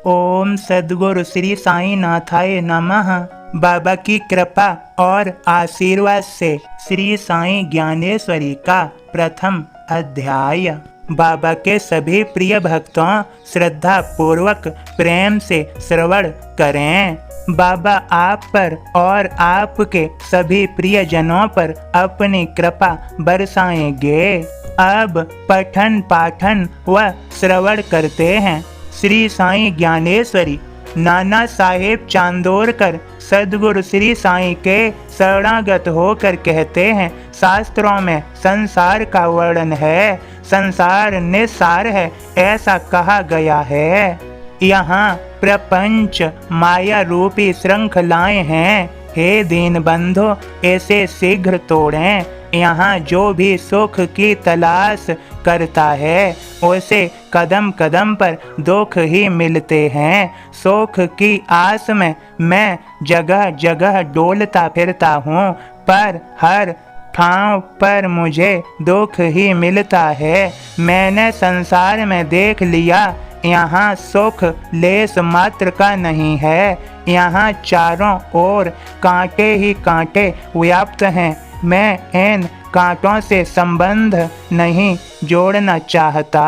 ओम सद्गुरु श्री साईं नाथाय नमः। बाबा की कृपा और आशीर्वाद से श्री साईं ज्ञानेश्वरी का प्रथम अध्याय। बाबा के सभी प्रिय भक्तों श्रद्धा पूर्वक प्रेम से श्रवण करें। बाबा आप पर और आपके सभी प्रियजनों पर अपनी कृपा बरसाएंगे। अब पठन पाठन व श्रवण करते हैं। श्री साईं ज्ञानेश्वरी। नाना साहेब चांदोरकर सद्गुरु श्री साईं के शरणागत होकर कहते हैं, शास्त्रों में संसार का वर्णन है, संसार निस्सार है, ऐसा कहा गया है। यहाँ प्रपंच माया रूपी श्रृंखलाएं हैं। हे दीन बंधो, ऐसे शीघ्र तोड़ें। यहाँ जो भी सुख की तलाश करता है उसे कदम कदम पर दुख ही मिलते हैं। सुख की आस में मैं जगह जगह डोलता फिरता हूँ, पर हर ठाव पर मुझे दुख ही मिलता है। मैंने संसार में देख लिया, यहाँ सुख लेस मात्र का नहीं है। यहाँ चारों ओर कांटे ही कांटे व्याप्त हैं। मैं इन कांटों से संबंध नहीं जोड़ना चाहता।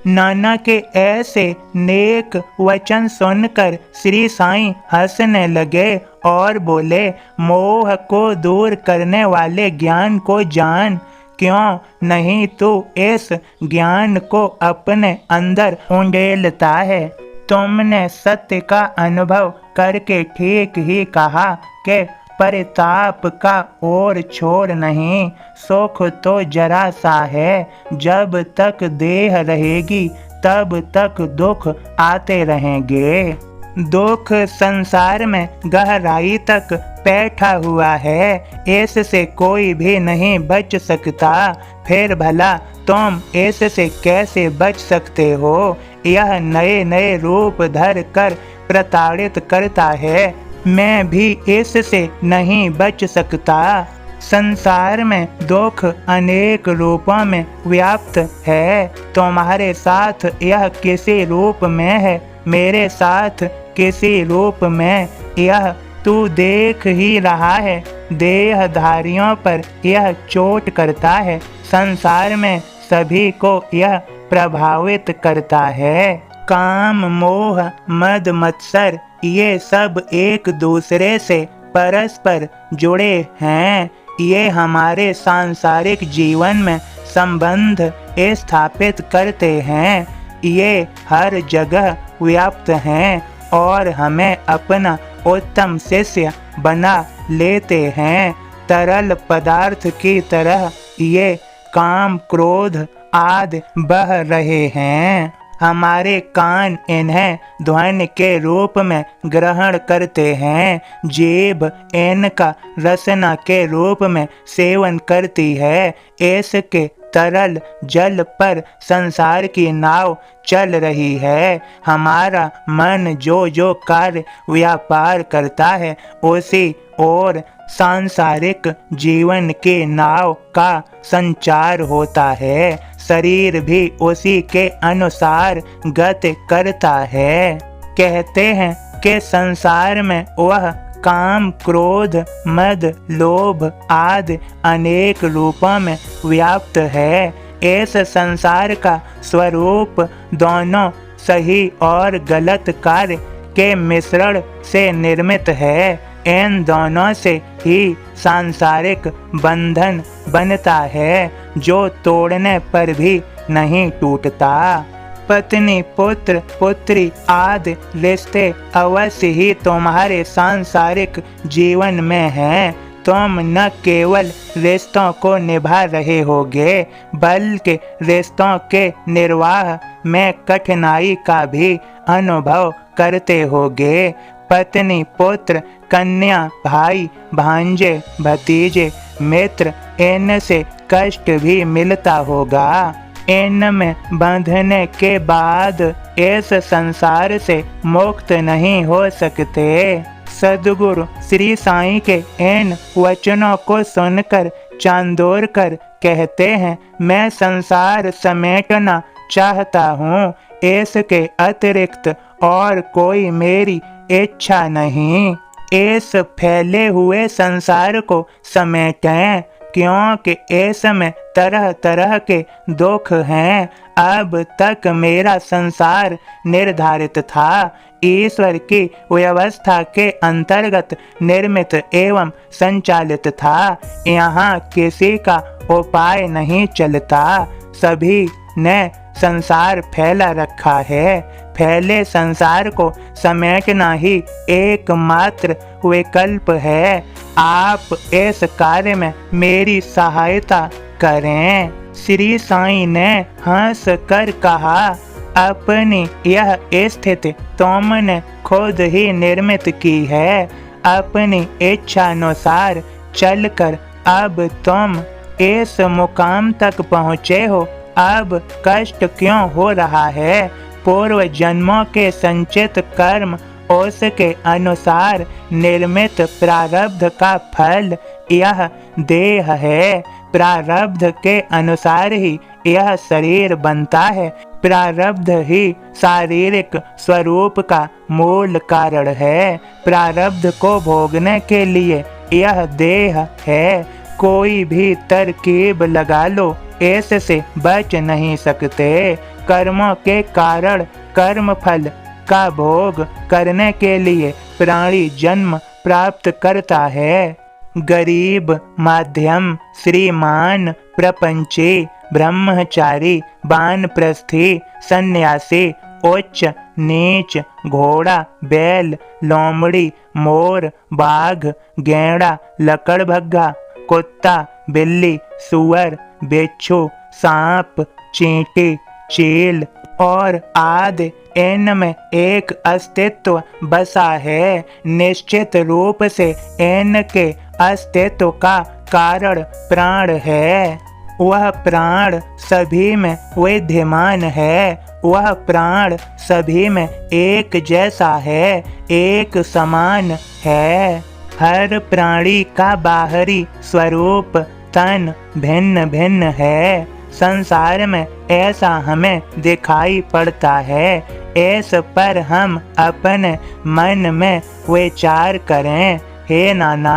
नाना के ऐसे नेक वचन सुनकर श्री साईं हंसने लगे और बोले, मोह को दूर करने वाले ज्ञान को जान। क्यों नहीं तू इस ज्ञान को अपने अंदर उंडेलता है। तुमने सत्य का अनुभव करके ठीक ही कहा कि परिताप का और छोर नहीं। सुख तो जरा सा है, जब तक देह रहेगी तब तक दुख आते रहेंगे। दुख संसार में गहराई तक बैठा हुआ है, इससे कोई भी नहीं बच सकता। फिर भला तुम इससे कैसे बच सकते हो। यह नए नए रूप धर कर प्रताड़ित करता है। मैं भी इससे नहीं बच सकता। संसार में दुख अनेक रूपों में व्याप्त है। तुम्हारे साथ यह किसी रूप में है, मेरे साथ किसी रूप में। यह तू देख ही रहा है। देहधारियों पर यह चोट करता है। संसार में सभी को यह प्रभावित करता है। काम मोह मद मत्सर ये सब एक दूसरे से परस्पर जुड़े हैं। ये हमारे सांसारिक जीवन में संबंध स्थापित करते हैं। ये हर जगह व्याप्त हैं और हमें अपना उत्तम शिष्य बना लेते हैं। तरल पदार्थ की तरह ये काम क्रोध आदि बह रहे हैं। हमारे कान इन्हें ध्वनि के रूप में ग्रहण करते हैं। जीभ इनका रसना के रूप में सेवन करती है। इसके तरल जल पर संसार की नाव चल रही है। हमारा मन जो जो कार्य व्यापार करता है उसी और सांसारिक जीवन की नाव का संचार होता है। शरीर भी उसी के अनुसार गति करता है। कहते हैं कि संसार में वह काम क्रोध मद लोभ आदि अनेक रूपों में व्याप्त है। इस संसार का स्वरूप दोनों सही और गलत कार्य के मिश्रण से निर्मित है। इन दोनों से ही सांसारिक बंधन बनता है, जो तोड़ने पर भी नहीं टूटता। पत्नी पुत्र पुत्री आदि रिश्ते अवश्य ही तुम्हारे सांसारिक जीवन में हैं। तुम न केवल रिश्तों को निभा रहे होगे, बल्कि रिश्तों के निर्वाह में कठिनाई का भी अनुभव करते होगे। पत्नी पुत्र कन्या भाई भांजे भतीजे मित्र इनसे कष्ट भी मिलता होगा। इनमें बंधने के बाद इस संसार से मुक्त नहीं हो सकते। सद्गुरु श्री साईं के इन वचनों को सुनकर चांदोरकर कहते हैं, मैं संसार समेटना चाहता हूँ। इसके अतिरिक्त और कोई मेरी इच्छा नहीं। इस फैले हुए संसार को समेटें, क्योंकि इसमें तरह तरह के दुख हैं। अब तक मेरा संसार निर्धारित था, ईश्वर की व्यवस्था के अंतर्गत निर्मित एवं संचालित था। यहाँ किसी का उपाय नहीं चलता, सभी ने संसार फैला रखा है। फैले संसार को समेटना ही एकमात्र विकल्प है। आप इस कार्य में मेरी सहायता करें। श्री साईं ने हंस कर कहा, अपनी यह स्थिति तुमने खुद ही निर्मित की है। अपनी इच्छानुसार चलकर अब तुम इस मुकाम तक पहुँचे हो। अब कष्ट क्यों हो रहा है? पूर्व जन्मों के संचित कर्म, उसके अनुसार निर्मित प्रारब्ध का फल यह देह है। प्रारब्ध के अनुसार ही यह शरीर बनता है। प्रारब्ध ही शारीरिक स्वरूप का मूल कारण है। प्रारब्ध को भोगने के लिए यह देह है। कोई भी तरकीब लगा लो, इससे बच नहीं सकते। कर्मों के कारण कर्म फल का भोग करने के लिए प्राणी जन्म प्राप्त करता है। गरीब, मध्यम, श्रीमान, प्रपंची, ब्रह्मचारी, वानप्रस्थी, सन्यासी, उच्च नीच, घोड़ा, बैल, लोमड़ी, मोर, बाघ, गैंडा, लकड़भग्गा, कुत्ता, बिल्ली, सुअर, बिच्छू, सांप, चींटी, चील और आदि, इनमें एक अस्तित्व बसा है। निश्चित रूप से इनके अस्तित्व का कारण प्राण है। वह प्राण सभी में विद्यमान है। वह प्राण सभी में एक जैसा है, एक समान है। हर प्राणी का बाहरी स्वरूप तन भिन्न भिन्न है। संसार में ऐसा हमें दिखाई पड़ता है। इस पर हम अपने मन में विचार करें। हे नाना,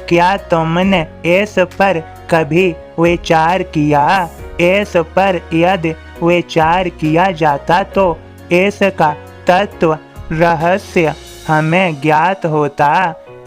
क्या तुमने इस पर कभी विचार किया? इस पर यदि विचार किया जाता तो इसका तत्व रहस्य हमें ज्ञात होता।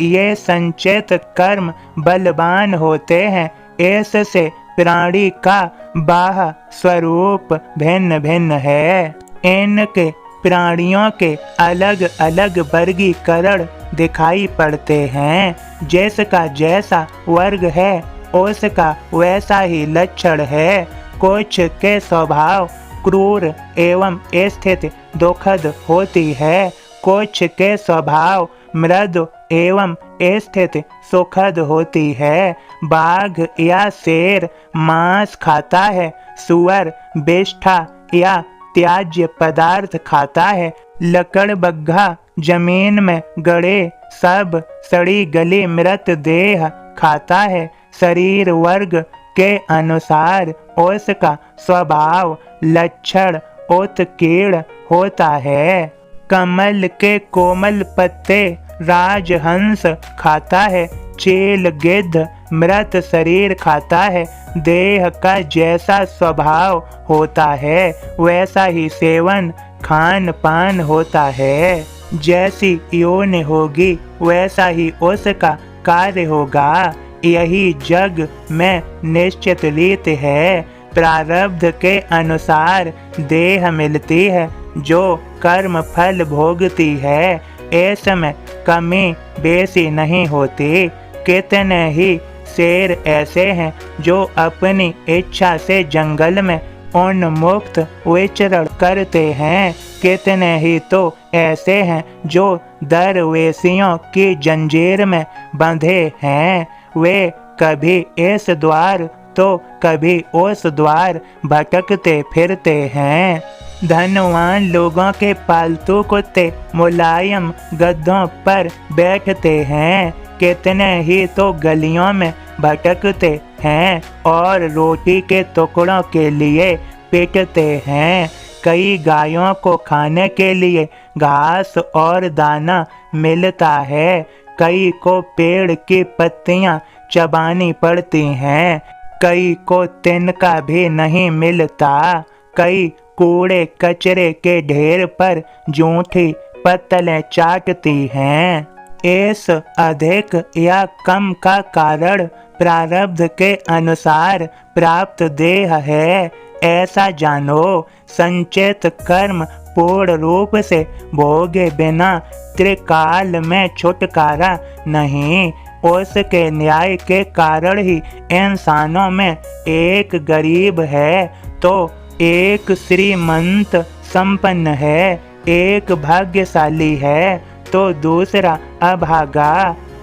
ये संचित कर्म बलवान होते हैं। इससे प्राणी का बाह स्वरूप भिन्न भिन्न है। इनके प्राणियों के अलग अलग वर्गीकरण दिखाई पड़ते हैं। जिसका जैसा वर्ग है उसका वैसा ही लक्षण है। कुछ के स्वभाव क्रूर एवं स्थिति दुखद होती है। कुछ के स्वभाव मृदु एवं स्थिति सुखद होती है। बाघ या शेर मांस खाता है। सुअर बिष्ठा या त्याज्य पदार्थ खाता है। लकड़बग्घा जमीन में गड़े सब सड़ी गली मृत देह खाता है। शरीर वर्ग के अनुसार उसका स्वभाव लक्षण उत्कीर्ण होता है। कमल के कोमल पत्ते राजहंस खाता है। चील गिद्ध मृत शरीर खाता है। देह का जैसा स्वभाव होता है वैसा ही सेवन खान पान होता है। जैसी योनि होगी वैसा ही उसका कार्य होगा। यही जग में निश्चित रीत है। प्रारब्ध के अनुसार देह मिलती है जो कर्म फल भोगती है। इसमें कमी बेसी नहीं होती। कितने ही शेर ऐसे हैं जो अपनी इच्छा से जंगल में उन्मुक्त विचरण करते हैं। कितने ही तो ऐसे हैं जो दरवेशियों की जंजीर में बंधे हैं। वे कभी इस द्वार तो कभी उस द्वार भटकते फिरते हैं। धनवान लोगों के पालतू कुत्ते मुलायम गद्दों पर बैठते हैं। कितने ही तो गलियों में भटकते हैं और रोटी के टुकड़ों के लिए पिटते हैं। कई गायों को खाने के लिए घास और दाना मिलता है, कई को पेड़ की पत्तियां चबानी पड़ती हैं, कई को तिनका भी नहीं मिलता, कई कूड़े कचरे के ढेर पर जूठी पत्तलें चाटती हैं। इस अधिक या कम का कारण प्रारब्ध के अनुसार प्राप्त देह है, ऐसा जानो। संचित कर्म पूर्ण रूप से भोगे बिना त्रिकाल में छुटकारा नहीं। उसके न्याय के कारण ही इंसानों में एक गरीब है तो एक श्रीमंत संपन्न है, एक भाग्यशाली है तो दूसरा अभागा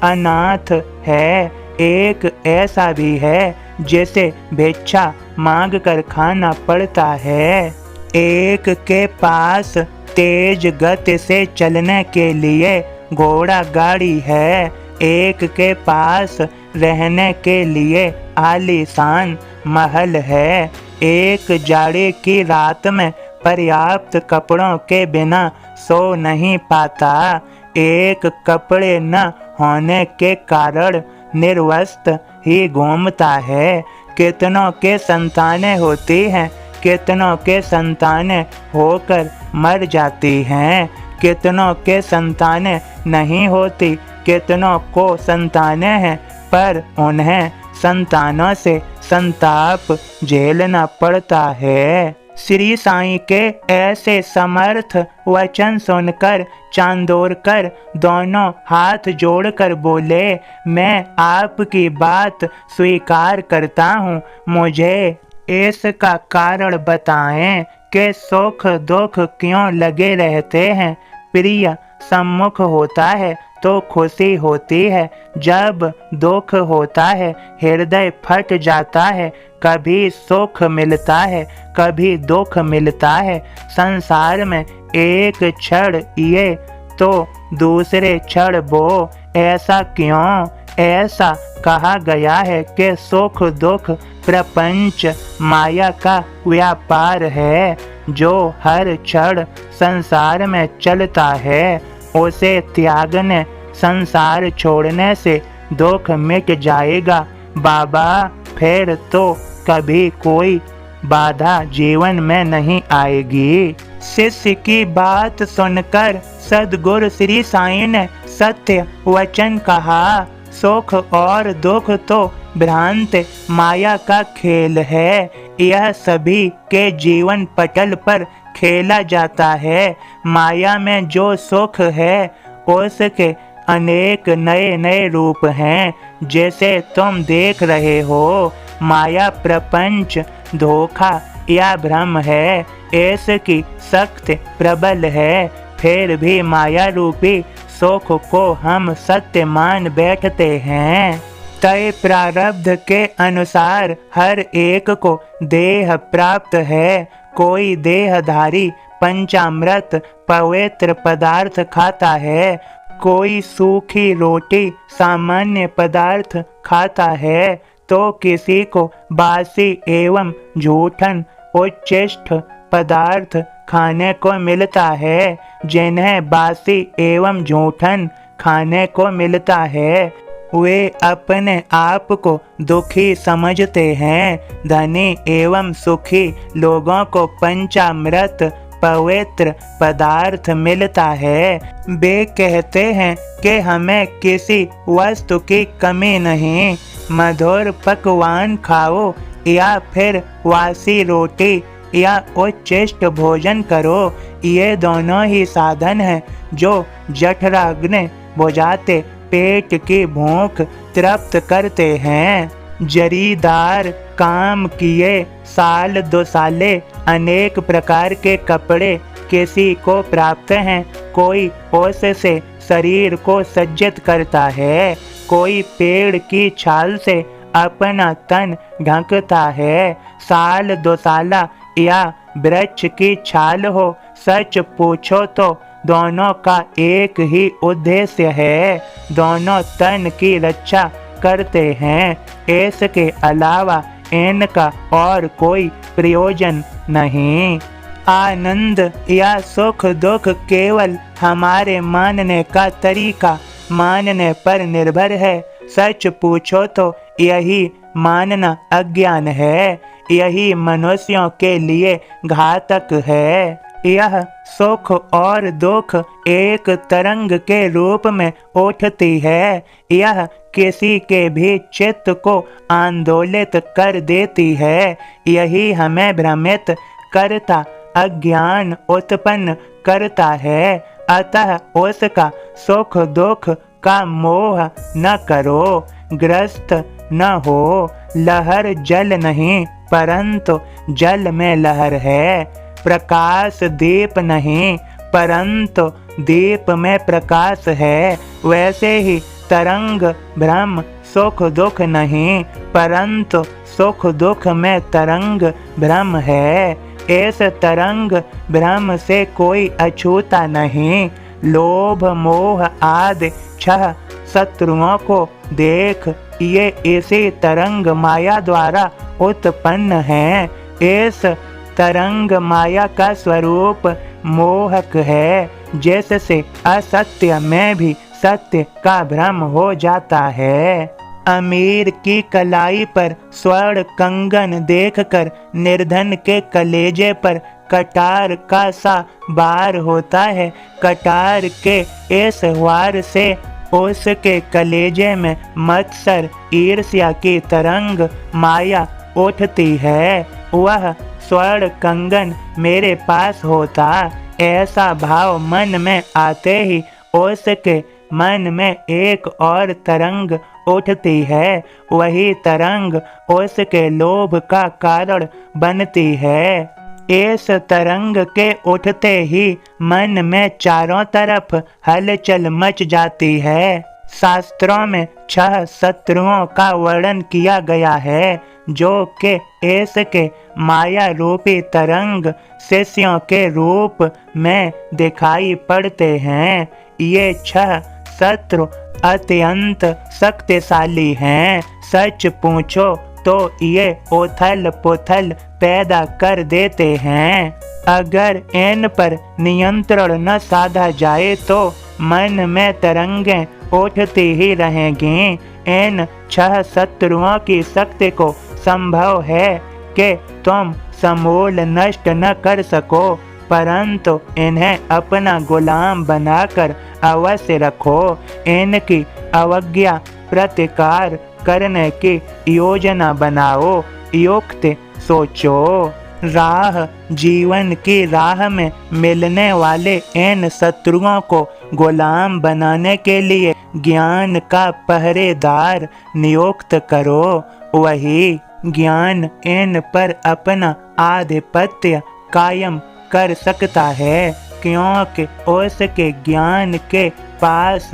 अनाथ है, एक ऐसा भी है जिसे भिक्षा मांग कर खाना पड़ता है। एक के पास तेज गति से चलने के लिए घोड़ा गाड़ी है, एक के पास रहने के लिए आलीशान महल है, एक जाड़े की रात में पर्याप्त कपड़ों के बिना सो नहीं पाता, एक कपड़े न होने के कारण निर्वस्त्र ही घूमता है। कितनों के संतानें होती हैं, कितनों के संतानें होकर मर जाती हैं, कितनों के संतानें नहीं होती, कितनों को संतानें हैं पर उन्हें संतानों से संताप झेलना पड़ता है। श्री साईं के ऐसे समर्थ वचन सुनकर चांदोरकर दोनों हाथ जोड़कर बोले, मैं आपकी बात स्वीकार करता हूँ, मुझे इसका कारण बताएं कि सुख दुख क्यों लगे रहते हैं। प्रिय सम्मुख होता है तो खुशी होती है, जब दुख होता है हृदय फट जाता है, कभी सुख मिलता है कभी दुख मिलता है। संसार में एक क्षण ये तो दूसरे क्षण वो, ऐसा क्यों? ऐसा कहा गया है कि सुख दुख प्रपंच माया का व्यापार है, जो हर क्षण संसार में चलता है उसे त्यागने संसार छोड़ने से दुख मिट जाएगा। बाबा फिर तो कभी कोई बाधा जीवन में नहीं आएगी। शिष्य की बात सुनकर सद्गुरु श्री साईं ने सत्य वचन कहा, सुख और दुख तो भ्रांत माया का खेल है, यह सभी के जीवन पटल पर खेला जाता है। माया में जो सुख है उसके अनेक नए नए रूप हैं, जैसे तुम देख रहे हो। माया प्रपंच धोखा या भ्रम है, इसकी सख्त प्रबल है, फिर भी माया रूपी सुख को हम सत्य मान बैठते हैं। तय प्रारब्ध के अनुसार हर एक को देह प्राप्त है, कोई देहधारी पंचामृत पवित्र पदार्थ खाता है, कोई सूखी रोटी सामान्य पदार्थ खाता है, तो किसी को बासी एवं झूठन उच्छिष्ट पदार्थ खाने को मिलता है। जिन्हें बासी एवं झूठन खाने को मिलता है वे अपने आप को दुखी समझते हैं। धनी एवं सुखी लोगों को पंचामृत पवित्र पदार्थ मिलता है। वे कहते हैं कि हमें किसी वस्तु की कमी नहीं, मधुर पकवान खाओ या फिर वासी रोटी या उच्छिष्ट भोजन करो। ये दोनों ही साधन हैं जो जठराग्नि बुझाते पेट की भूख तृप्त करते हैं। जरीदार काम किए साल दो साले अनेक प्रकार के कपड़े किसी को प्राप्त हैं। कोई उससे शरीर को सज्जित करता है, कोई पेड़ की छाल से अपना तन ढकता है। साल दो साला या वृक्ष की छाल हो, सच पूछो तो दोनों का एक ही उद्देश्य है, दोनों तन की रक्षा करते हैं। इसके अलावा इनका और कोई प्रयोजन नहीं। आनंद या सुख दुख केवल हमारे मानने का तरीका, मानने पर निर्भर है। सच पूछो तो यही मानना अज्ञान है, यही मनुष्यों के लिए घातक है। यह सुख और दुख एक तरंग के रूप में उठती है, यह किसी के भी चित्त को आंदोलित कर देती है, यही हमें भ्रमित करता अज्ञान उत्पन्न करता है। अतः उसका सुख दुख का मोह न करो, ग्रस्त न हो। लहर जल नहीं परंतु जल में लहर है, प्रकाश दीप नहीं परंतु दीप में प्रकाश है। वैसे ही तरंग ब्रह्म सुख दुख नहीं परंतु सुख दुख में तरंग ब्रह्म है। इस तरंग ब्रह्म से कोई अछूता नहीं। लोभ मोह आदि 6 शत्रुओं को देख, ये इसी तरंग माया द्वारा उत्पन्न हैं। इस तरंग माया का स्वरूप मोहक है, जिससे असत्य में भी सत्य का भ्रम हो जाता है। अमीर की कलाई पर स्वर्ण कंगन देखकर निर्धन के कलेजे पर कटार का सा बार होता है। कटार के इस वार से उसके कलेजे में मत्सर ईर्ष्या की तरंग माया उठती है। वह स्वर्ण कंगन मेरे पास होता, ऐसा भाव मन में आते ही उसके मन में एक और तरंग उठती है। वही तरंग उसके लोभ का कारण बनती है। इस तरंग के उठते ही मन में चारों तरफ हलचल मच जाती है। शास्त्रों में 6 शत्रुओं का वर्णन किया गया है, जो कि इसके माया रूपी तरंग शिष्यों के रूप में दिखाई पड़ते हैं। ये 6 शत्रु अत्यंत शक्तिशाली हैं। सच पूछो तो ये उथल पुथल पैदा कर देते हैं। अगर इन पर नियंत्रण न साधा जाए तो मन में तरंगें उठती ही रहेंगी। इन 6 शत्रुओं की शक्ति को संभव है कि तुम समूल नष्ट न कर सको, परंतु इन्हें अपना गुलाम बनाकर अवश्य रखो। इनकी अवज्ञा प्रतिकार करने की योजना बनाओ, युक्त सोचो। राह जीवन की राह में मिलने वाले इन शत्रुओं को गुलाम बनाने के लिए ज्ञान का पहरेदार नियुक्त करो। वही ज्ञान इन पर अपना आधिपत्य कायम कर सकता है, क्योंकि उसके ज्ञान के पास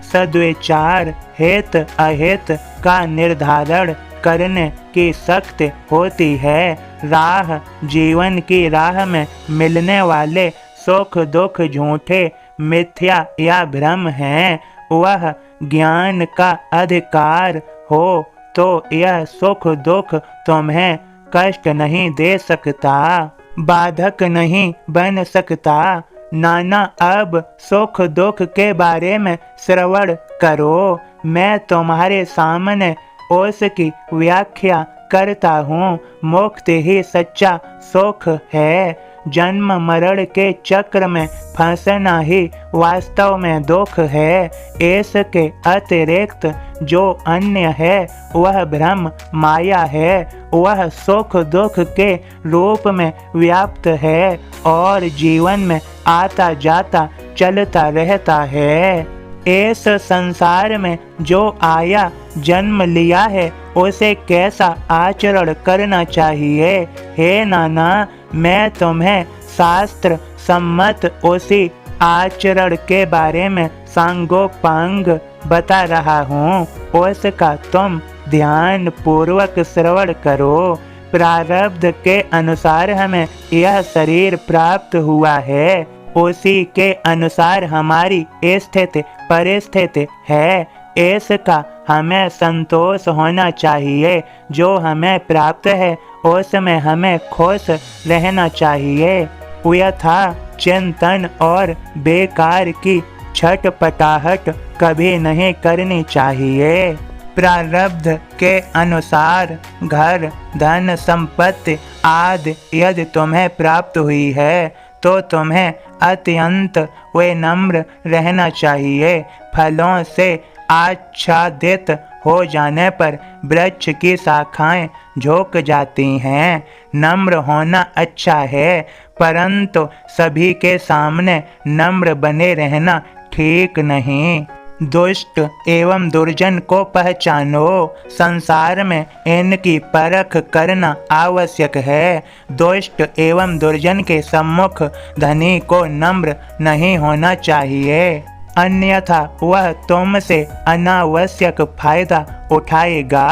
सद्विचार हित अहित का निर्धारण करने की शक्ति होती है। राह जीवन की राह में मिलने वाले सुख दुख झूठे मिथ्या या भ्रम हैं। वह ज्ञान का अधिकार हो तो यह सुख दुख तुम्हें कष्ट नहीं दे सकता, बाधक नहीं बन सकता। नाना अब सुख दुख के बारे में श्रवण करो। मैं तुम्हारे सामने उसकी व्याख्या करता हूँ। मुक्ति ही सच्चा सुख है। जन्म मरण के चक्र में फंसना ही वास्तव में दुख है। इसके अतिरिक्त जो अन्य है वह भ्रम माया है। वह सुख दुख के रूप में व्याप्त है और जीवन में आता जाता चलता रहता है। इस संसार में जो आया जन्म लिया है उसे कैसा आचरण करना चाहिए। हे नाना, मैं तुम्हें शास्त्र सम्मत उसी आचरण के बारे में सांगोपांग बता रहा हूँ। उसका तुम ध्यान पूर्वक श्रवण करो। प्रारब्ध के अनुसार हमें यह शरीर प्राप्त हुआ है, उसी के अनुसार हमारी स्थिति परिस्थिति है। इसका हमें संतोष होना चाहिए। जो हमें प्राप्त है उसमें हमें खुश रहना चाहिए। व्यथा चिंतन और बेकार की छटपटाहट कभी नहीं करनी चाहिए। प्रारब्ध के अनुसार घर धन संपत्ति आदि यदि तुम्हें प्राप्त हुई है तो तुम्हें अत्यंत विनम्र रहना चाहिए। फलों से आच्छादित हो जाने पर वृक्ष की शाखाएं झुक जाती हैं। नम्र होना अच्छा है, परंतु सभी के सामने नम्र बने रहना ठीक नहीं। दुष्ट एवं दुर्जन को पहचानो, संसार में इनकी परख करना आवश्यक है। दुष्ट एवं दुर्जन के सम्मुख धनी को नम्र नहीं होना चाहिए, अन्यथा वह तुमसे अनावश्यक फायदा उठाएगा।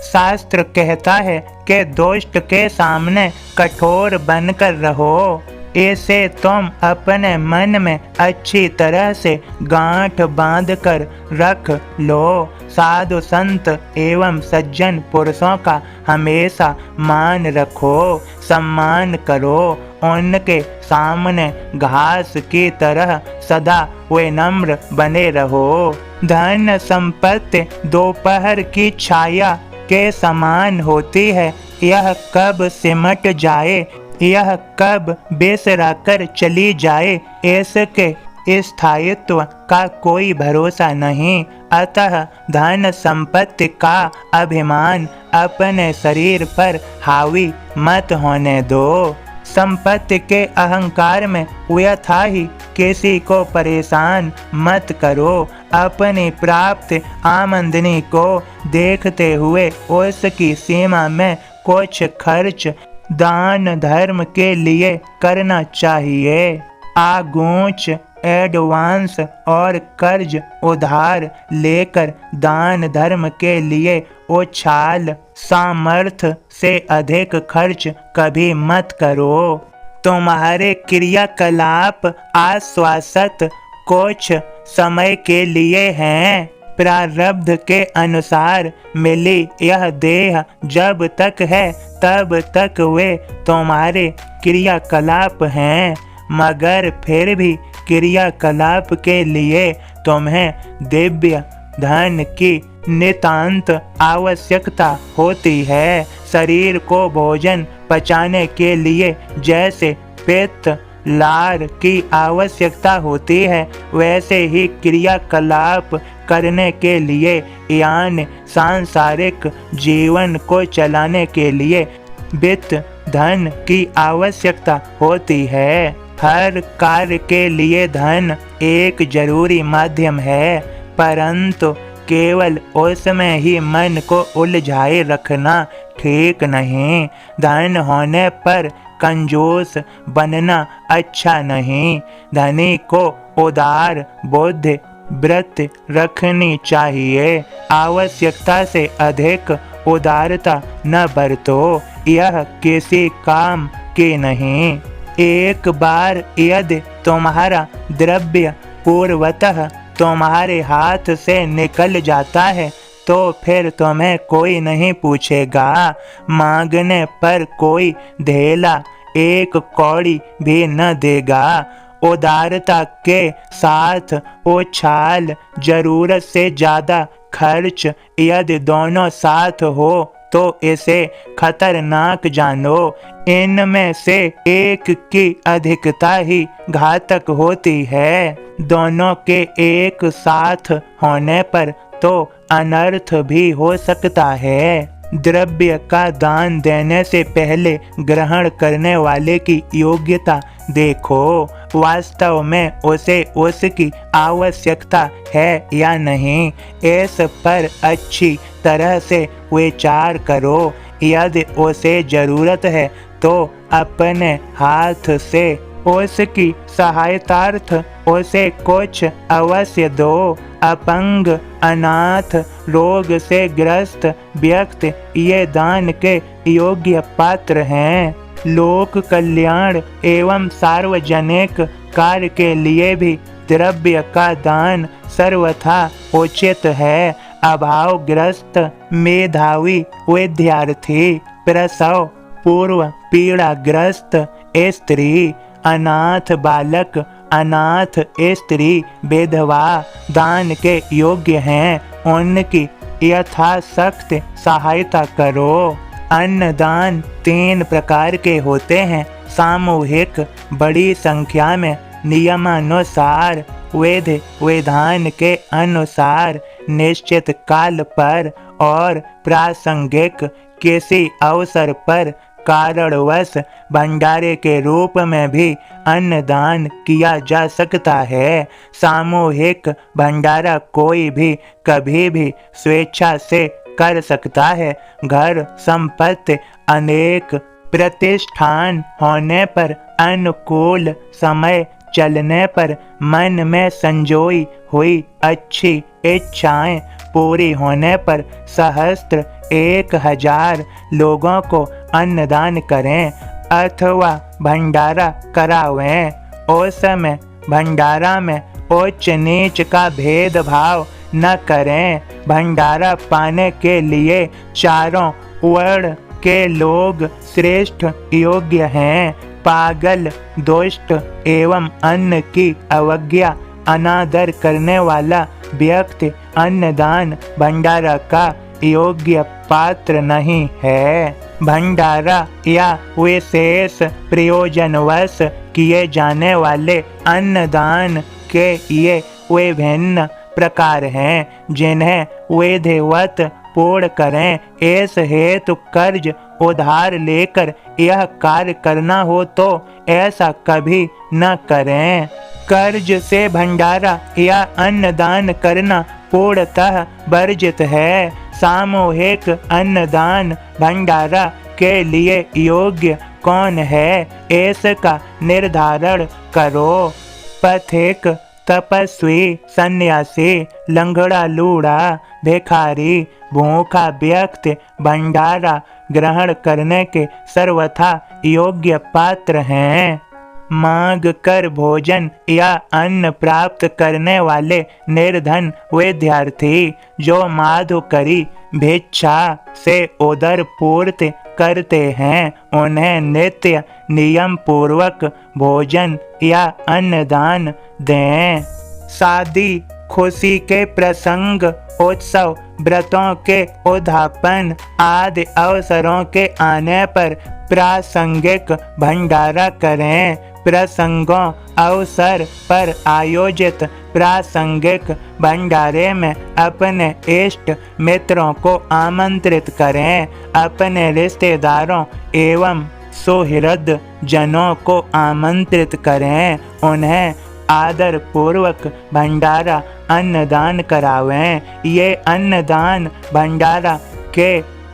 शास्त्र कहता है कि दुष्ट के सामने कठोर बनकर रहो, इसे तुम अपने मन में अच्छी तरह से गांठ बांधकर रख लो। साधु संत एवं सज्जन पुरुषों का हमेशा मान रखो, सम्मान करो। उनके सामने घास की तरह सदा विनम्र बने रहो। धन संपत्ति दोपहर की छाया के समान होती है, यह कब सिमट जाए, यह कब बिसरा कर चली जाए, इसके स्थायित्व का कोई भरोसा नहीं। अतः धन संपत्ति का अभिमान अपने शरीर पर हावी मत होने दो। संपत्ति के अहंकार में व्यथा ही किसी को परेशान मत करो। अपनी प्राप्त आमदनी को देखते हुए उसकी सीमा में कुछ खर्च दान धर्म के लिए करना चाहिए। आगूच एडवांस और कर्ज उधार लेकर दान धर्म के लिए उछाल सामर्थ्य से अधिक खर्च कभी मत करो। तुम्हारे क्रियाकलाप आश्वासत कुछ समय के लिए हैं। प्रारब्ध के अनुसार मिली यह देह जब तक है तब तक वे तुम्हारे क्रियाकलाप हैं, मगर फिर भी क्रियाकलाप के लिए तुम्हें दिव्य धन की नितांत आवश्यकता होती है। शरीर को भोजन पचाने के लिए जैसे पित्त लार की आवश्यकता होती है, वैसे ही क्रियाकलाप करने के लिए यानी सांसारिक जीवन को चलाने के लिए वित्त धन की आवश्यकता होती है। हर कार्य के लिए धन एक जरूरी माध्यम है, परंतु केवल उसमें ही मन को उलझाए रखना ठीक नहीं। धन होने पर कंजूस बनना अच्छा नहीं। धनी को उदार बुद्धि वृत्ति रखनी चाहिए। आवश्यकता से अधिक उदारता न बरतो, यह किसी काम की नहीं। एक बार यदि तुम्हारा द्रव्य पूर्वतः तुम्हारे हाथ से निकल जाता है तो फिर तुम्हें कोई नहीं पूछेगा। मांगने पर कोई धेला एक कौड़ी भी न देगा। उदारता के साथ उछाल जरूरत से ज्यादा खर्च यदि दोनों साथ हो तो इसे खतरनाक जानो। इनमें से एक की अधिकता ही घातक होती है। दोनों के एक साथ होने पर तो अनर्थ भी हो सकता है। द्रव्य का दान देने से पहले ग्रहण करने वाले की योग्यता देखो, वास्तव में उसे उसकी आवश्यकता है या नहीं, इस पर अच्छी तरह से विचार करो। यदि उसे जरूरत है तो अपने हाथ से उसकी सहायतार्थ उसे कुछ अवश्य दो। अपंग, अनाथ, रोग से ग्रस्त व्यक्ति ये दान के योग्य पात्र हैं। लोक कल्याण एवं सार्वजनिक कार्य के लिए भी द्रव्य का दान सर्वथा उचित है। अभावग्रस्त मेधावी विद्यार्थी, प्रसव पूर्व पीड़ाग्रस्त स्त्री, अनाथ बालक, अनाथ स्त्री, विधवा दान के योग्य हैं, उनकी यथाशक्त सहायता करो। अन्नदान 3 प्रकार के होते हैं, सामूहिक, बड़ी संख्या में, नियमानुसार, विधि विधान के अनुसार, निश्चित काल पर और प्रासंगिक किसी अवसर पर कारणवश भंडारे के रूप में भी अन्नदान किया जा सकता है। सामूहिक भंडारा कोई भी कभी भी स्वेच्छा से कर सकता है। घर संपत्ति अनेक प्रतिष्ठान होने पर, अनुकूल समय चलने पर, मन में संजोई हुई अच्छी इच्छाएं पूरी होने पर सहस्त्र 1000 लोगों को अन्नदान करें अथवा भंडारा करावें। उस समय भंडारा में उच्च नीच का भेदभाव न करें। भंडारा पाने के लिए चारों वर्ण के लोग श्रेष्ठ योग्य हैं। पागल, दुष्ट एवं अन्न की अवज्ञा अनादर करने वाला व्यक्ति अन्नदान भंडारा का योग्य पात्र नहीं है। भंडारा या विशेष प्रयोजनवश किए जाने वाले अन्नदान के ये विभिन्न प्रकार हैं, जिन्हें विधिवत पूर्ण करें। इस हेतु कर्ज उधार लेकर यह कार्य करना हो तो ऐसा कभी न करें। कर्ज से भंडारा या अन्नदान करना पूर्णतः वर्जित है। सामूहिक अन्नदान भंडारा के लिए योग्य कौन है, इसका निर्धारण करो। पथिक, तपस्वी, सन्यासी, लंगड़ा लूढ़ा, भिखारी, भूखा व्यक्ति भंडारा ग्रहण करने के सर्वथा योग्य पात्र हैं। मांग कर भोजन या अन्न प्राप्त करने वाले निर्धन विद्यार्थी जो माधुकरी भिक्षा से उदर पूर्ति करते हैं, उन्हें नित्य नियम पूर्वक भोजन या अन्नदान दें। शादी, खुशी के प्रसंग, उत्सव, व्रतों के उद्यापन आदि अवसरों के आने पर प्रासंगिक भंडारा करें। प्रसंगों अवसर पर आयोजित प्रासंगिक भंडारे में अपने इष्ट मित्रों को आमंत्रित करें। अपने रिश्तेदारों एवं सुहृद जनों को आमंत्रित करें। उन्हें आदर पूर्वक भंडारा अन्नदान करावें। ये अन्नदान भंडारा के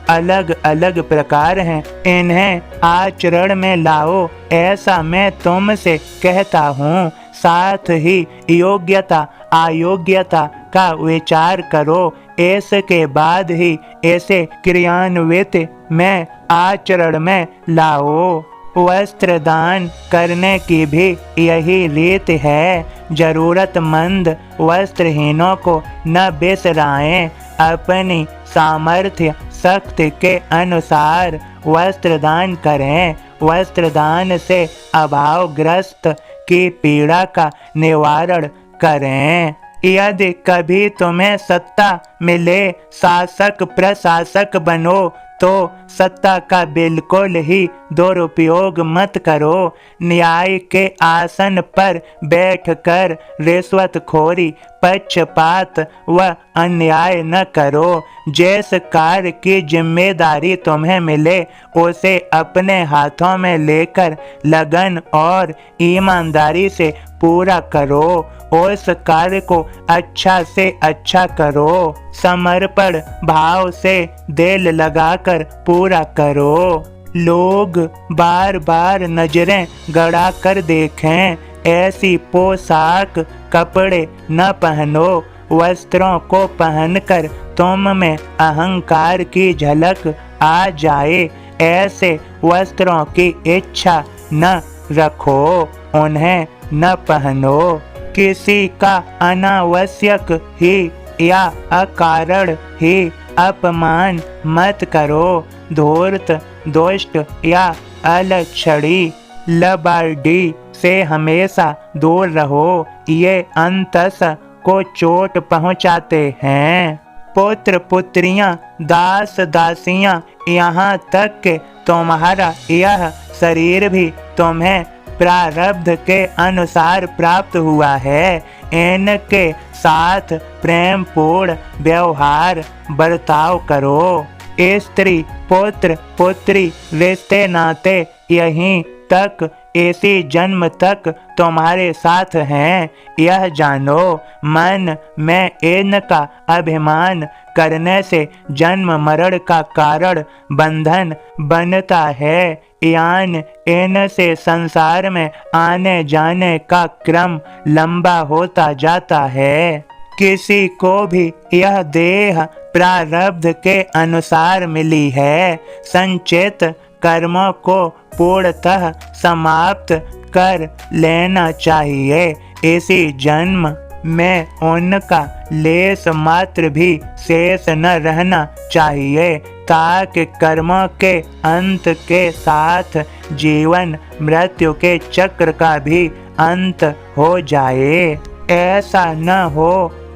अलग अलग प्रकार हैं, इन्हें आचरण में लाओ, ऐसा मैं तुमसे कहता हूँ। साथ ही योग्यता अयोग्यता का विचार करो, इसके बाद ही इसे क्रियान्वित में आचरण में लाओ। वस्त्र दान करने की भी यही रीत है। जरूरतमंद वस्त्रहीनों को न बिसराएं। अपनी सामर्थ्य शक्ति के अनुसार वस्त्र दान करें। वस्त्र दान से अभावग्रस्त की पीड़ा का निवारण करें। यदि कभी तुम्हें सत्ता मिले, शासक प्रशासक बनो, तो सत्ता का बिल्कुल ही दुरुपयोग मत करो। न्याय के आसन पर बैठकर रिश्वतखोरी, पक्षपात व अन्याय न करो। जिस कार्य की जिम्मेदारी तुम्हें मिले उसे अपने हाथों में लेकर लगन और ईमानदारी से पूरा करो। उस कार्य को अच्छा से अच्छा करो। समर्पण भाव से दिल लगाकर पूरा करो। लोग बार बार नजरें गड़ा कर देखें, ऐसी पोशाक कपड़े न पहनो। वस्त्रों को पहनकर तुम में अहंकार की झलक आ जाए, ऐसे वस्त्रों की इच्छा न रखो, उन्हें न पहनो। किसी का अनावश्यक ही या अकारण ही अपमान मत करो। धूर्त, दुष्ट या अलक्षणी, लबाडी, से हमेशा दूर रहो, ये अंतस को चोट पहुँचाते हैं। पुत्र पुत्रियां, दास दासियां, यहाँ तक कि तुम्हारा यह शरीर भी तुम्हें प्रारब्ध के अनुसार प्राप्त हुआ है। इनके साथ प्रेम पूर्ण व्यवहार बर्ताव करो। स्त्री पुत्र पुत्री रिश्ते नाते यहीं तक इसी जन्म तक तुम्हारे साथ हैं, यह जानो। मन में इनका अभिमान करने से जन्म मरण का कारण बंधन बनता है। यान इनसे संसार में आने जाने का क्रम लंबा होता जाता है। किसी को भी यह देह प्रारब्ध के अनुसार मिली है। संचित कर्मों को पूर्णतः समाप्त कर लेना चाहिए। इसी जन्म में उनका लेस मात्र भी शेष न रहना चाहिए, ताकि कर्मों के अंत के साथ जीवन मृत्यु के चक्र का भी अंत हो जाए। ऐसा न हो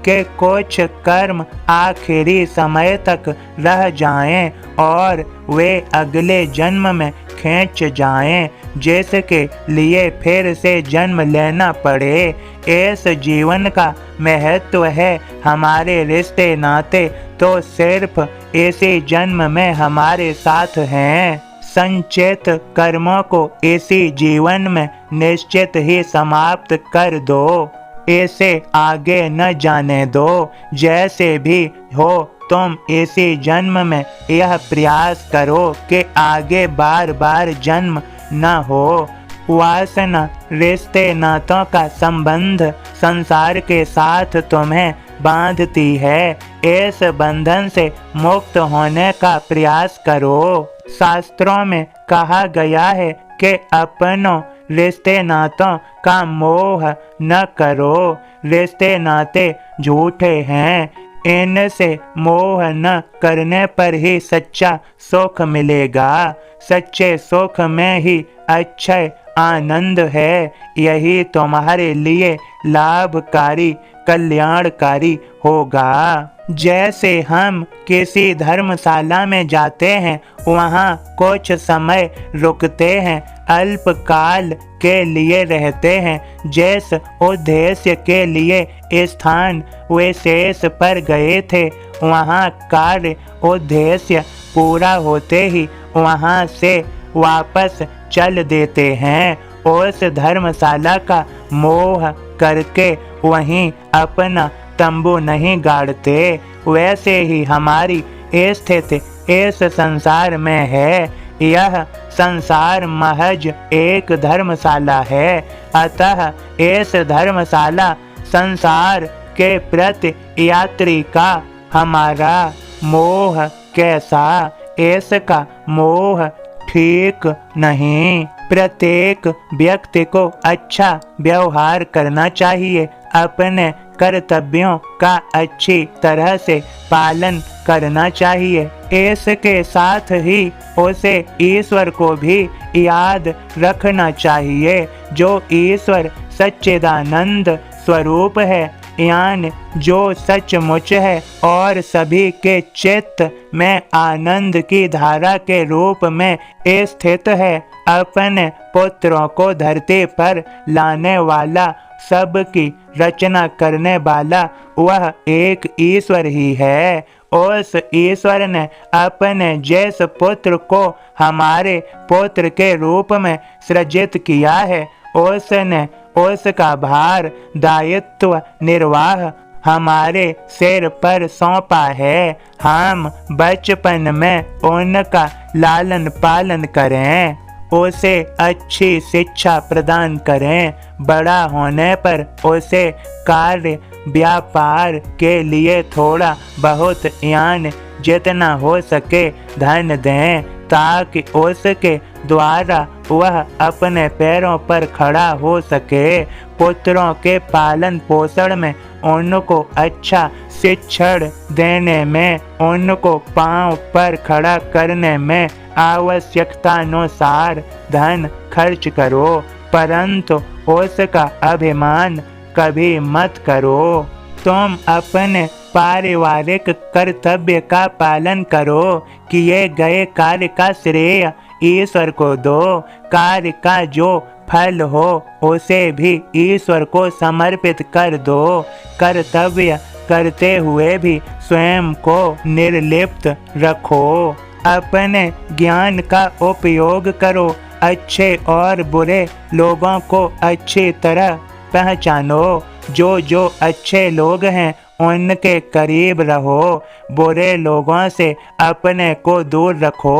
कि कुछ कर्म आखिरी समय तक रह जाएं और वे अगले जन्म में खींच जाएं, जिसके लिए फिर से जन्म लेना पड़े। इस जीवन का महत्व है हमारे रिश्ते नाते तो सिर्फ इसी जन्म में हमारे साथ हैं। संचित कर्मों को इसी जीवन में निश्चित ही समाप्त कर दो, इसे आगे न जाने दो। जैसे भी हो तुम इसी जन्म में यह प्रयास करो कि आगे बार बार जन्म न हो। वासना रिश्ते नातों का संबंध संसार के साथ तुम्हें बांधती है। इस बंधन से मुक्त होने का प्रयास करो। शास्त्रों में कहा गया है कि अपनों रिश्ते नातों का मोह न करो। रिश्ते नाते झूठे हैं, इनसे मोह न करने पर ही सच्चा सुख मिलेगा। सच्चे सुख में ही अक्षय आनंद है। यही तुम्हारे लिए लाभकारी कल्याणकारी होगा। जैसे हम किसी धर्मशाला में जाते हैं, वहाँ कुछ समय रुकते हैं, अल्पकाल के लिए रहते हैं। जिस उद्देश्य के लिए स्थान विशेष पर गए थे, वहाँ कार्य उद्देश्य पूरा होते ही वहाँ से वापस चल देते हैं। उस धर्मशाला का मोह करके वहीं अपना तंबू नहीं गाड़ते। वैसे ही हमारी स्थिति इस संसार में है। यह संसार महज एक धर्मशाला है। अतः इस धर्मशाला संसार के प्रति यात्री का हमारा मोह कैसा, इसका मोह ठीक नहीं। प्रत्येक व्यक्ति को अच्छा व्यवहार करना चाहिए, अपने कर्तव्यों का अच्छी तरह से पालन करना चाहिए। इसके साथ ही उसे ईश्वर को भी याद रखना चाहिए, जो ईश्वर सच्चिदानंद स्वरूप है, यानी जो सचमुच है और सभी के चित्त में आनंद की धारा के रूप में स्थित है। अपने पुत्रों को धरती पर लाने वाला, सबकी रचना करने वाला वह एक ईश्वर ही है। उस ईश्वर ने अपने जिस पुत्र को हमारे पुत्र के रूप में सृजित किया है, उसने उसका भार दायित्व निर्वाह हमारे सिर पर सौंपा है। हम बचपन में उनका लालन पालन करें, उसे अच्छी शिक्षा प्रदान करें। बड़ा होने पर उसे कार्य व्यापार के लिए थोड़ा बहुत यानी जितना हो सके धन दें, ताकि उसके द्वारा वह अपने पैरों पर खड़ा हो सके। पुत्रों के पालन पोषण में, उनको अच्छा शिक्षण देने में, उनको पांव पर खड़ा करने में आवश्यकतानुसार धन खर्च करो। परंतु उसका अभिमान कभी मत करो। तुम अपने पारिवारिक कर्तव्य का पालन करो, किए गए कार्य का श्रेय ईश्वर को दो। कार्य का जो फल हो उसे भी ईश्वर को समर्पित कर दो। कर्तव्य करते हुए भी स्वयं को निर्लिप्त रखो। अपने ज्ञान का उपयोग करो। अच्छे और बुरे लोगों को अच्छी तरह पहचानो। जो अच्छे लोग हैं उनके करीब रहो। बुरे लोगों से अपने को दूर रखो,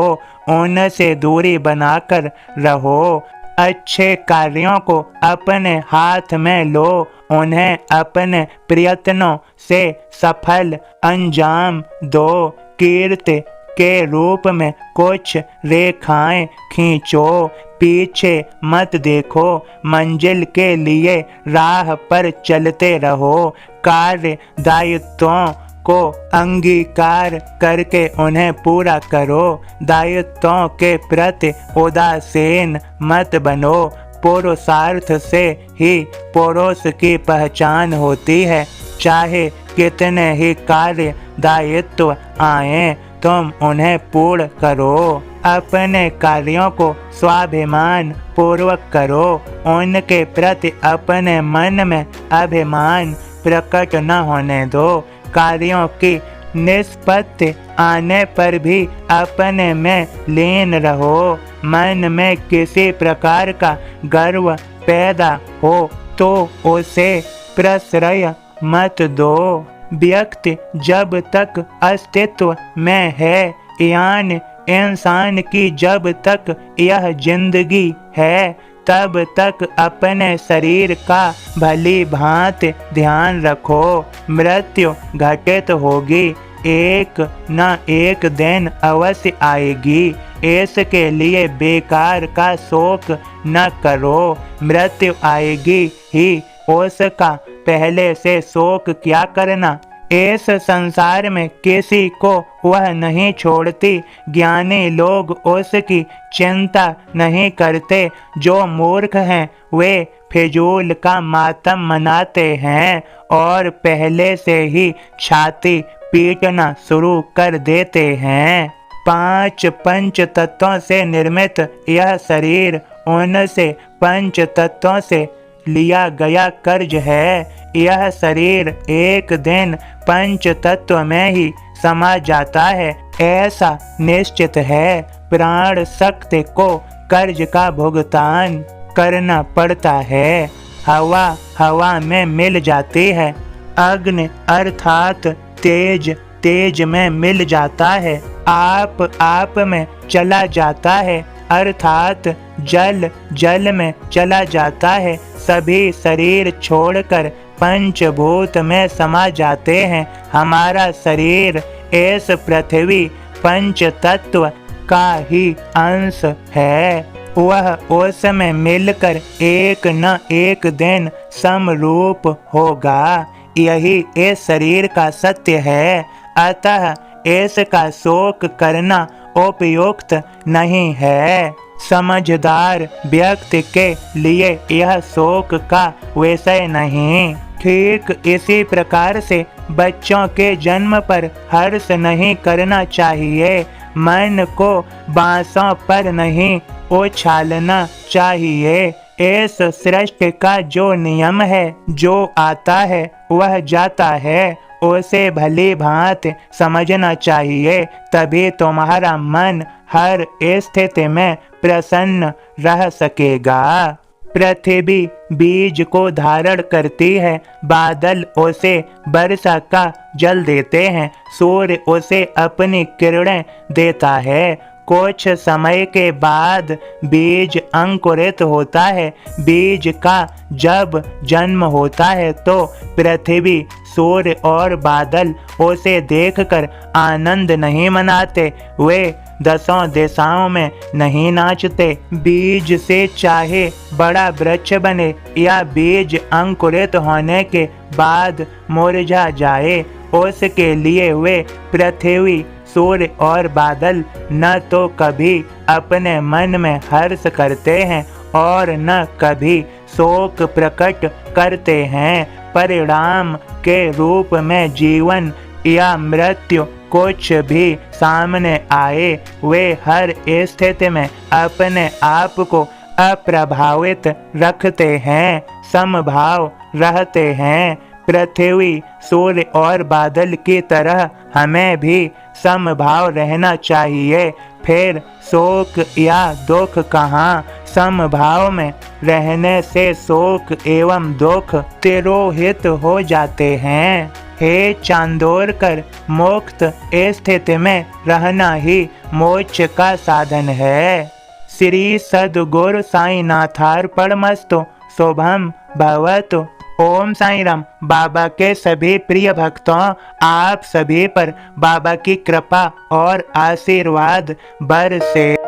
उनसे दूरी बनाकर रहो। अच्छे कार्यों को अपने हाथ में लो, उन्हें अपने प्रयत्नों से सफल अंजाम दो। कीर्ति के रूप में कुछ रेखाएं खींचो, पीछे मत देखो, मंजिल के लिए राह पर चलते रहो। कार्य दायित्वों को अंगीकार करके उन्हें पूरा करो। दायित्वों के प्रति उदासीन मत बनो। पुरुषार्थ से ही पुरुष की पहचान होती है। चाहे कितने ही कार्य दायित्व आए, तुम उन्हें पूर्ण करो। अपने कार्यों को स्वाभिमान पूर्वक करो। उनके प्रति अपने मन में अभिमान प्रकट न होने दो। कार्यों की निष्पत्ति आने पर भी अपने में लीन रहो। मन में किसी प्रकार का गर्व पैदा हो तो उसे प्रश्रय मत दो। व्यक्ति जब तक अस्तित्व में है, यानी इंसान की जब तक यह जिंदगी है, तब तक अपने शरीर का भली भांति ध्यान रखो। मृत्यु घटित होगी, एक न एक दिन अवश्य आएगी। इसके लिए बेकार का शोक न करो। मृत्यु आएगी ही, उसका पहले से शोक क्या करना। इस संसार में किसी को वह नहीं छोड़ती। ज्ञानी लोग उसकी चिंता नहीं करते। जो मूर्ख हैं वे फिजूल का मातम मनाते हैं और पहले से ही छाती पीटना शुरू कर देते हैं। 5 पंच तत्वों से निर्मित यह शरीर उनसे पंच तत्वों से लिया गया कर्ज है। यह शरीर एक दिन पंच तत्व में ही समा जाता है, ऐसा निश्चित है। प्राण शक्ति को कर्ज का भुगतान करना पड़ता है। हवा हवा में मिल जाती है। अग्नि अर्थात तेज तेज में मिल जाता है। आप में चला जाता है, अर्थात जल जल में चला जाता है। सभी शरीर छोड़कर पंचभूत में समा जाते हैं। हमारा शरीर इस पृथ्वी पंच तत्व का ही अंश है। वह उसमें मिलकर एक न एक दिन समरूप होगा। यही इस शरीर का सत्य है। अतः इसका शोक करना उपयुक्त नहीं है। समझदार व्यक्ति के लिए यह शोक का विषय नहीं। ठीक इसी प्रकार से बच्चों के जन्म पर हर्ष नहीं करना चाहिए। मन को बांसों पर नहीं उछालना चाहिए। इस सृष्टि का जो नियम है, जो आता है वह जाता है, उसे भली भांति समझना चाहिए। तभी तुम्हारा मन हर स्थिति में प्रसन्न रह सकेगा। पृथ्वी बीज को धारण करती है। बादल उसे वर्षा का जल देते हैं। सूर्य उसे अपनी किरणें देता है। कुछ समय के बाद बीज अंकुरित होता है। बीज का जब जन्म होता है तो पृथ्वी, सूर्य और बादल उसे देखकर आनंद नहीं मनाते। वे 10 दिशाओं में नहीं नाचते। बीज से चाहे बड़ा वृक्ष बने या बीज अंकुरित होने के बाद मुरझा जाए, उसके लिए वे पृथ्वी, सूर्य और बादल न तो कभी अपने मन में हर्ष करते हैं और न कभी शोक प्रकट करते हैं। परिणाम के रूप में जीवन या मृत्यु कुछ भी सामने आए, वे हर स्थिति में अपने आप को अप्रभावित रखते हैं, समभाव रहते हैं। पृथ्वी, सूर्य और बादल की तरह हमें भी समभाव रहना चाहिए। फिर शोक या दुख कहाँ, समभाव में रहने से शोक एवं दुख तिरोहित हो जाते हैं। हे चांदोरकर, मुक्त स्थिति में रहना ही मोक्ष का साधन है। श्री सद्गुरु साईनाथार्पणमस्तु। शुभम भवतु। ओम साई राम। बाबा के सभी प्रिय भक्तों, आप सभी पर बाबा की कृपा और आशीर्वाद बरसे।